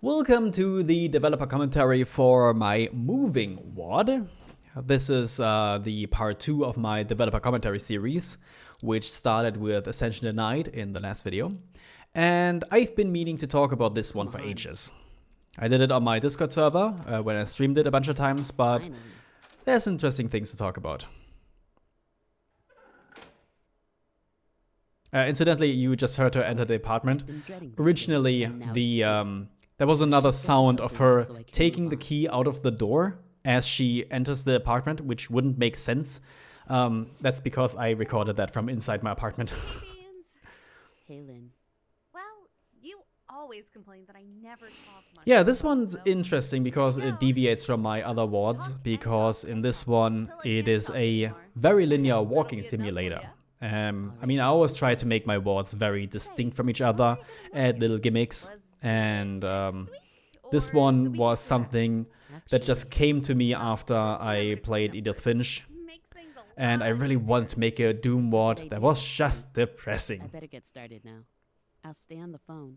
Welcome to the developer commentary for my moving WOD. This is the part 2 of my developer commentary series, which started with Ascension Denied in the last video. And I've been meaning to talk about this one for ages. I did it on my Discord server when I streamed it a bunch of times, but there's interesting things to talk about. Incidentally, you just heard her enter the apartment. Originally, there was another sound of her taking the key out of the door as she enters the apartment, which wouldn't make sense. That's because I recorded that from inside my apartment. Hey, Lynn. Well, you always complain that I never talk much. Yeah, this one's interesting because it deviates from my other WODs, because in this one, it is a very linear walking simulator. I mean, I always try to make my WODs very distinct from each other, add little gimmicks, and this one was something that just came to me after I played Edith Finch, and I really wanted to make a Doom WOD that was just depressing. I better get started now. I'll stay on the phone.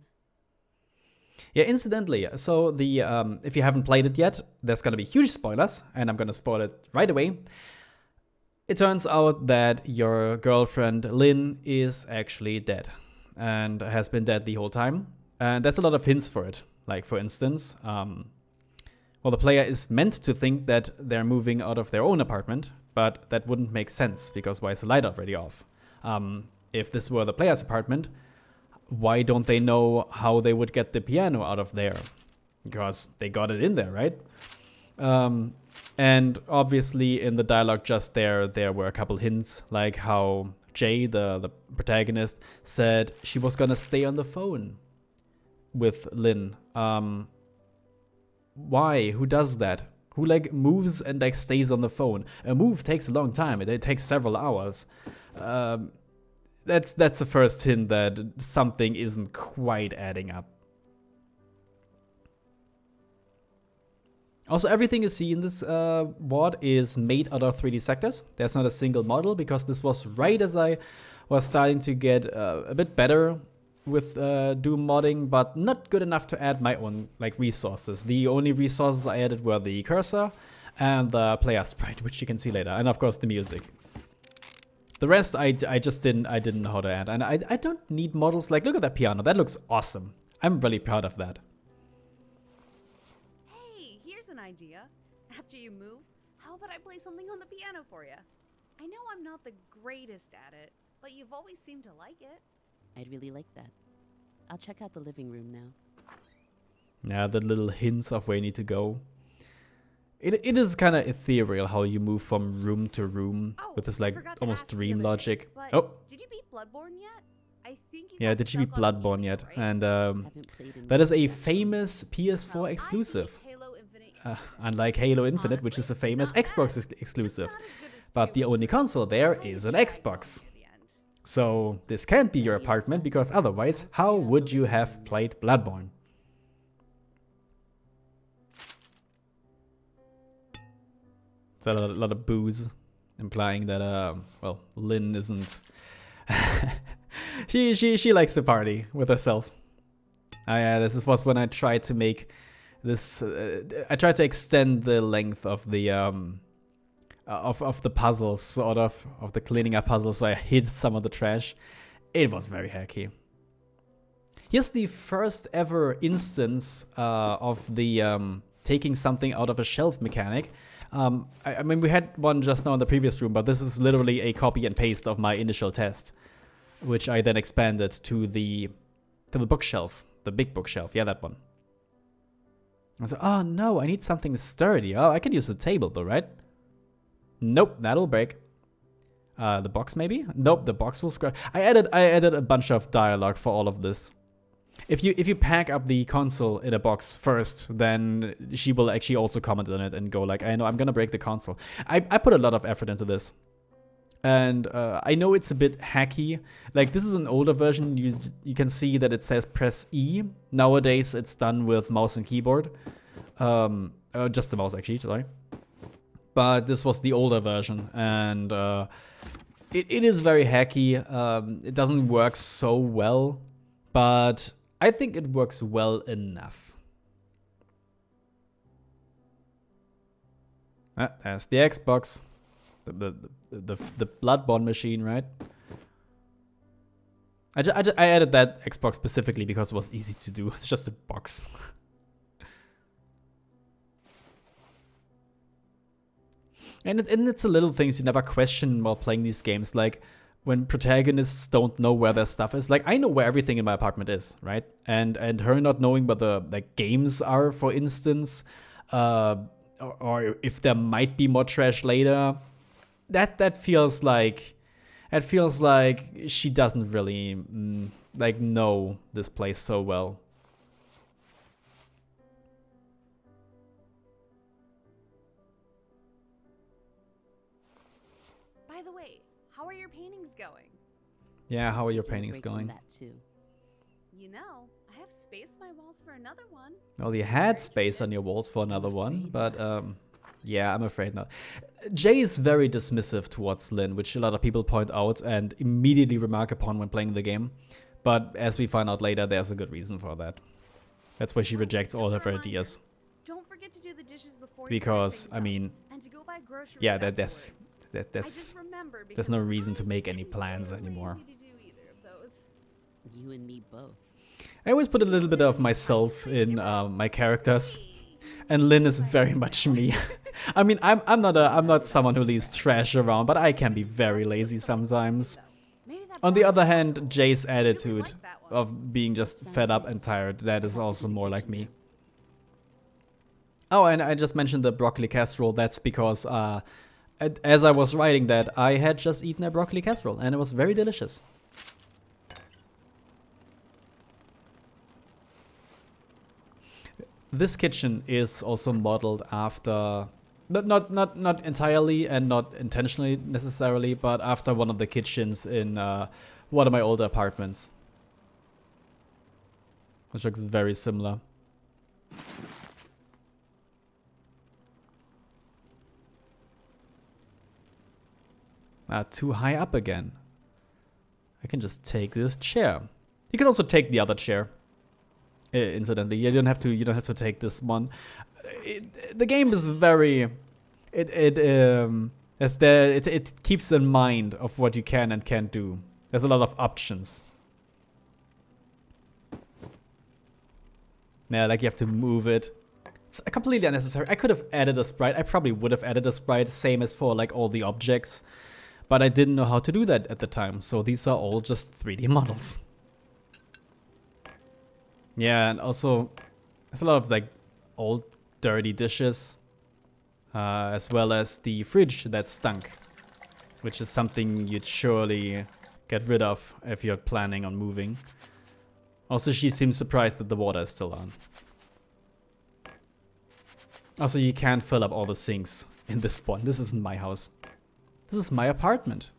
Yeah, incidentally, so the if you haven't played it yet, there's gonna be huge spoilers, and I'm gonna spoil it right away. It turns out that your girlfriend, Lynn, is actually dead, and has been dead the whole time. And there's a lot of hints for it. Like, for instance, well, the player is meant to think that they're moving out of their own apartment, but that wouldn't make sense, because why is the light already off? If this were the player's apartment, why don't they know how they would get the piano out of there? Because they got it in there, right? And obviously in the dialogue just there were a couple hints, like how Jay, the protagonist, said she was gonna stay on the phone with Lynn. Why? Who does that? Who like moves and like stays on the phone? A move takes a long time. It takes several hours. That's the first hint that something isn't quite adding up. Also, everything you see in this WOD is made out of 3D sectors. There's not a single model, because this was right as I was starting to get a bit better with Doom modding, but not good enough to add my own like resources. The only resources I added were the cursor and the player sprite, which you can see later, and of course the music. The rest I didn't know how to add, and I don't need models. Like, look at that piano, that looks awesome. I'm really proud of that. Hey, here's an idea. After you move, how about I play something on the piano for you? I know I'm not the greatest at it, but you've always seemed to like it. I'd really like that. I'll check out the living room now. Yeah, the little hints of where you need to go. It is kind of ethereal how you move from room to room with this like almost dream logic. Oh, did you beat Bloodborne yet? I think you yeah, did you beat Bloodborne yet? And that is a famous PS4 exclusive. Unlike Halo Infinite, which is a famous Xbox exclusive. But the only console there is an Xbox. So this can't be your apartment, because otherwise, how would you have played Bloodborne? Is that a lot of booze, implying that well, Lynn isn't. she likes to party with herself. Yeah, this was when I tried to make this. I tried to extend the length of the of the puzzles, sort of the cleaning up puzzles, so I hid some of the trash. It was very hacky. Here's the first ever instance of the taking something out of a shelf mechanic. I mean, we had one just now in the previous room, but this is literally a copy and paste of my initial test, which I then expanded to the bookshelf, the big bookshelf. Yeah, that one. I was like, oh no, I need something sturdy. Oh, I can use the table though, right? Nope, that'll break. The box maybe? Nope, the box will scratch. I added a bunch of dialogue for all of this. If you pack up the console in a box first, then she will actually also comment on it and go like, I know I'm gonna break the console. I put a lot of effort into this. And I know it's a bit hacky. Like, this is an older version. You can see that it says press E. Nowadays it's done with mouse and keyboard. Just the mouse actually, sorry. But this was the older version, and it is very hacky. It doesn't work so well, but I think it works well enough. There's the Xbox. The Bloodborne machine, right? I added that Xbox specifically because it was easy to do. It's just a box. And it's the little things you never question while playing these games, like when protagonists don't know where their stuff is. Like, I know where everything in my apartment is, right? And her not knowing where the like games are, for instance, or if there might be more trash later, that feels like she doesn't really like know this place so well. By the way, how are your paintings going? Yeah, how are your Taking a paintings break from going? That too. You know, I have space on my walls for another one. Well, you had space on your walls for another one, but yeah, I'm afraid not. Jay is very dismissive towards Lynn, which a lot of people point out and immediately remark upon when playing the game. But as we find out later, there's a good reason for that. That's why she rejects all of her ideas. Don't forget to do the dishes before Because, I mean, and to go buy groceries yeah, afterwards. there's no reason to make any plans anymore. You and me both. I always put a little bit of myself in my characters, and Lynn is very much me. I mean, I'm not someone who leaves trash around, but I can be very lazy sometimes. On the other hand, Jay's attitude of being just fed up and tired, that is also more like me. Oh, and I just mentioned the broccoli casserole. That's because as I was writing that, I had just eaten a broccoli casserole, and it was very delicious. This kitchen is also modeled after, not entirely and not intentionally necessarily, but after one of the kitchens in one of my older apartments, which looks very similar. Too high up again. I can just take this chair. You can also take the other chair. Incidentally, you don't have to take this one. The game is very, it keeps in mind of what you can and can't do. There's a lot of options. Yeah, like you have to move it. It's completely unnecessary. I could have added a sprite. I probably would have added a sprite, same as for like all the objects, but I didn't know how to do that at the time. So these are all just 3D models. Yeah, and also there's a lot of like old dirty dishes, as well as the fridge that stunk, which is something you'd surely get rid of if you're planning on moving. Also, she seems surprised that the water is still on. Also, you can't fill up all the sinks in this one. This isn't my house. This is my apartment.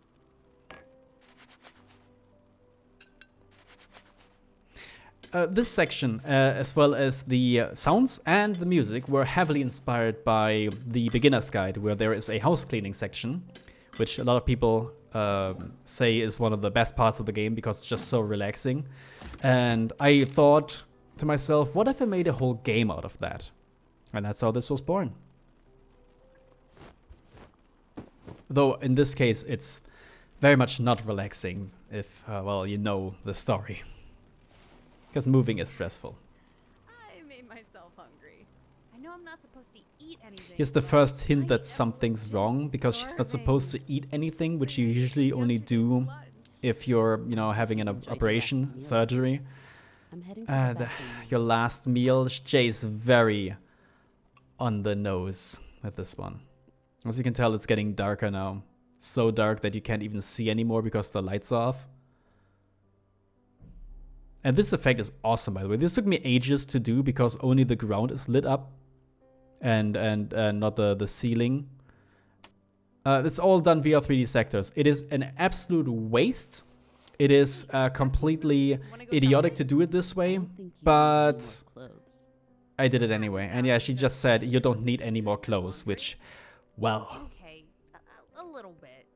This section, as well as the sounds and the music, were heavily inspired by the beginner's guide, where there is a house cleaning section, which a lot of people say is one of the best parts of the game because it's just so relaxing. And I thought to myself, what if I made a whole game out of that? And that's how this was born. Though in this case, it's very much not relaxing if, well, you know the story. Because moving is stressful. I made myself hungry. I know I'm not supposed to eat anything. Here's the first hint that something's wrong, because she's not supposed to eat anything, which you usually only do if you're, you know, having an operation, surgery. I'm heading to the bathroom. Your last meal, Jay's very on the nose with this one. As you can tell, it's getting darker now. So dark that you can't even see anymore because the lights are off. And this effect is awesome, by the way. This took me ages to do because only the ground is lit up and not the ceiling. It's all done via 3D sectors. It is an absolute waste. It is completely idiotic to do it this way, but I did it anyway. And yeah, she just said you don't need any more clothes, which, well. Okay, a little bit.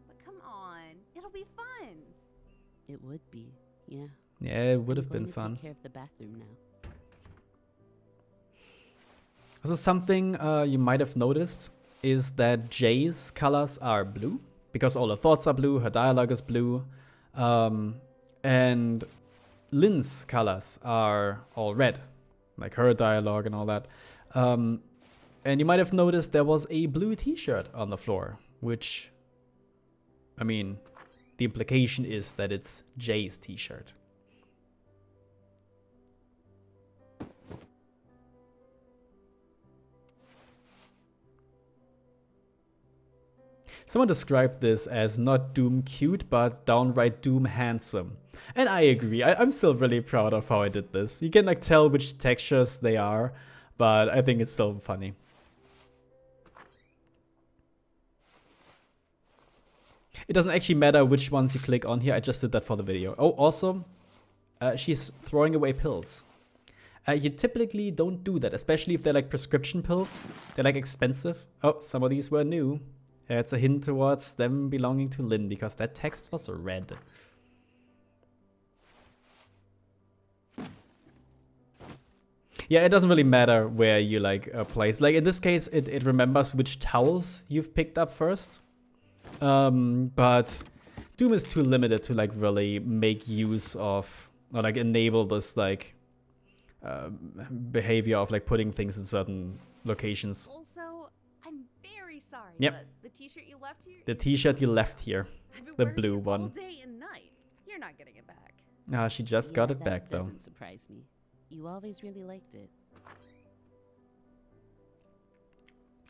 But come on, it'll be fun. It would be, yeah. Yeah, it would have been I'm fun. going to take care of the bathroom now. This is something you might have noticed. is that Jay's colors are blue, because all her thoughts are blue, her dialogue is blue, and Lynn's colors are all red, like her dialogue and all that. And you might have noticed there was a blue t-shirt on the floor, which, I mean, the implication is that it's Jay's t-shirt. Someone described this as not Doom cute, but downright Doom handsome. And I agree, I'm still really proud of how I did this. You can like tell which textures they are, but I think it's still funny. It doesn't actually matter which ones you click on here, I just did that for the video. Oh, also, she's throwing away pills. You typically don't do that, especially if they're like prescription pills. They're like expensive. Oh, some of these were new. It's a hint towards them belonging to Lynn, because that text was red. Yeah, it doesn't really matter where you like place. Like in this case, it remembers which towels you've picked up first. But Doom is too limited to like really make use of or like enable this like behavior of like putting things in certain locations. Also, I'm very sorry. Yep. But the t-shirt you left here. The t-shirt you left here, I've been the wearing blue it one. all day and night. You're not getting it back. Ah, she just got it back That though. doesn't surprise me. You always really liked it.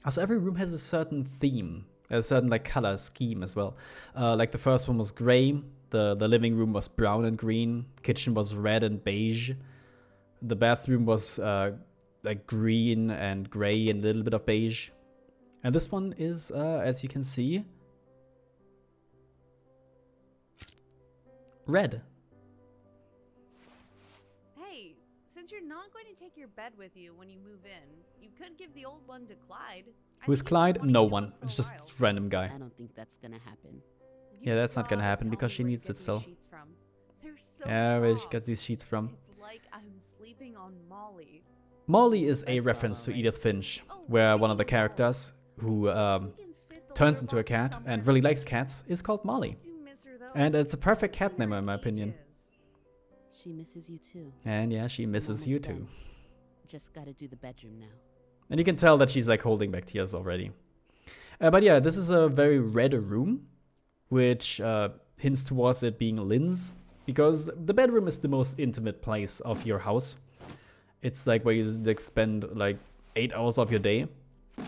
Also, every room has a certain theme, a certain like color scheme as well. Like the first one was gray, the living room was brown and green, kitchen was red and beige, the bathroom was like green and gray and a little bit of beige. And this one is, as you can see, red. Hey, since you're not going to take your bed with you when you move in, you could give the old one to Clyde. I Who's think he's been Clyde? wanting No to one. for a It's just while. random guy. I don't think that's gonna happen. Yeah, that's not gonna gotta happen tell because me she where you needs get it these still. sheets from. They're so Yeah, where she soft. got these sheets from. It's like I'm sleeping on Molly. Molly is a That's reference to alright. Edith Finch, Oh, where one of the speaking of Molly, characters who we can fit the turns litter into a box cat somewhere. and really likes cats is called Molly. I do miss her, though. And it's a perfect cat Haven't seen name her in my opinion. ages. She misses you too. And yeah, she misses almost you done. too. Just gotta do the bedroom now. And you can tell that she's like holding back tears already. But yeah, this is a very red room, which hints towards it being Lynn's, because the bedroom is the most intimate place of your house. It's like where you like spend like 8 hours of your day.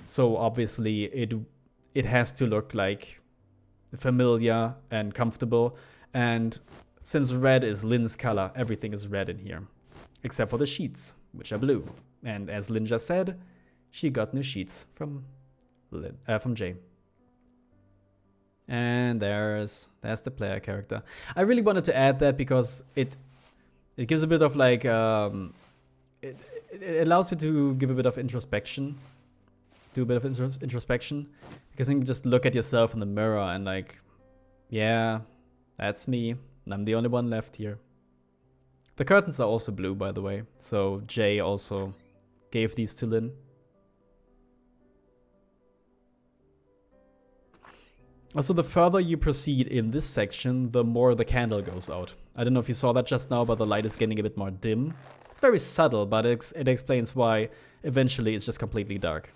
So obviously it has to look like familiar and comfortable. And since red is Lynn's color, everything is red in here, except for the sheets, which are blue. And as Lynn just said, she got new sheets from Jay. And there's the player character. I really wanted to add that because it gives a bit of like it allows you to give a bit of introspection, do a bit of introspection, because you can just look at yourself in the mirror and like, yeah, that's me. I'm the only one left here. The curtains are also blue, by the way, so Jay also gave these to Lynn. Also, the further you proceed in this section, the more the candle goes out. I don't know if you saw that just now, but the light is getting a bit more dim. It's very subtle, but it explains why eventually it's just completely dark.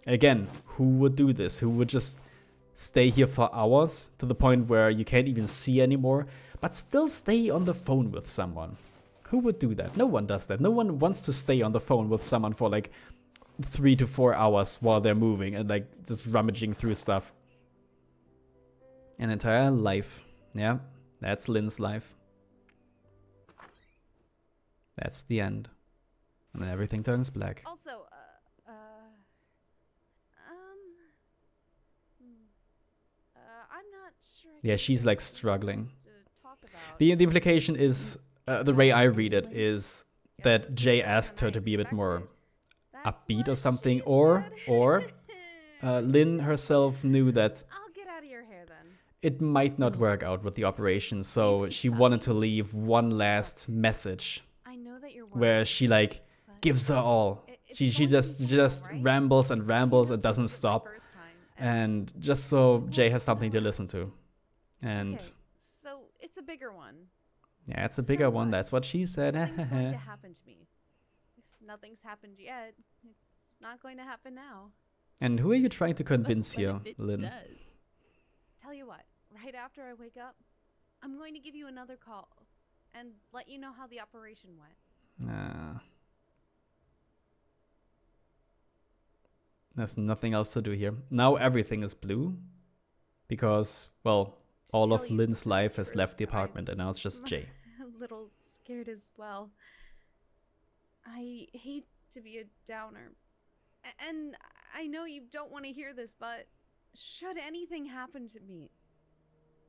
Again, who would do this? Who would just stay here for hours to the point where you can't even see anymore, but still stay on the phone with someone? Who would do that? No one does that. No one wants to stay on the phone with someone for like 3 to 4 hours while they're moving and like just rummaging through stuff. An entire life. Yeah, that's Lynn's life. That's the end. And then everything turns black. Also, I'm not sure. I Yeah, can she's think like of what struggling. else to talk about. The implication is, the way I read it is Yeah, that this was Jay better asked than her I to be a bit more expected. That's upbeat or what something, she or said. Lynn herself knew that I'll get out of your hair then. it might not work out with the operation, so Please keep she wanted to leave one last message I know that you're where worried, she like but gives her all. it's She going to be just well, right? rambles and rambles and You know doesn't this is my stop. first time. And just so Jay has something to listen to. And Okay, so it's a bigger one. yeah, it's a bigger So one. what? That's what she said. Nothing's going to happen to me. If nothing's happened yet, it's not going to happen now. And who are you trying to convince But here, what if it Lynn? does? Tell you what, right after I wake up, I'm going to give you another call and let you know how the operation went. There's nothing else to do here. Now everything is blue. Because, well, all tell of you Lynn's the life has truth, left the apartment and now it's just Jay. A little scared as well. I hate to be a downer. And I know you don't want to hear this, but should anything happen to me,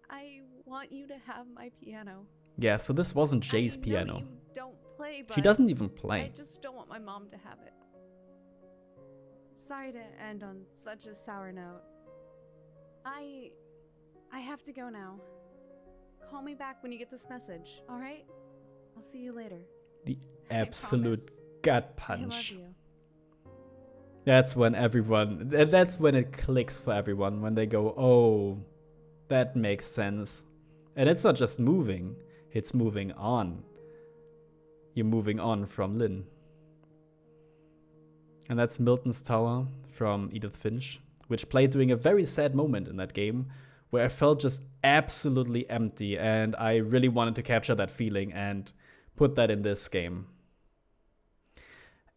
I want you to have my piano. Yeah, so this wasn't Jay's I know piano. you don't play, but She doesn't even I play. just don't want my mom to have it. Sorry to end on such a sour note. I have to go now. Call me back when you get this message, all right? I'll see you later. The I absolute promise. gut I love punch. you. That's when that's when it clicks for everyone, when they go, oh, that makes sense. And it's not just moving, it's moving on. You're moving on from Lynn. And that's Milton's Tower from Edith Finch, which played during a very sad moment in that game, where I felt just absolutely empty, and I really wanted to capture that feeling and put that in this game.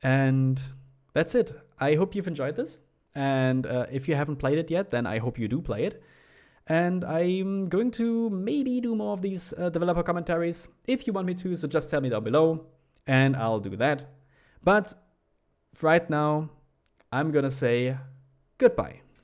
And that's it. I hope you've enjoyed this. And if you haven't played it yet, then I hope you do play it. And I'm going to maybe do more of these developer commentaries if you want me to, so just tell me down below and I'll do that. But right now, I'm gonna say goodbye.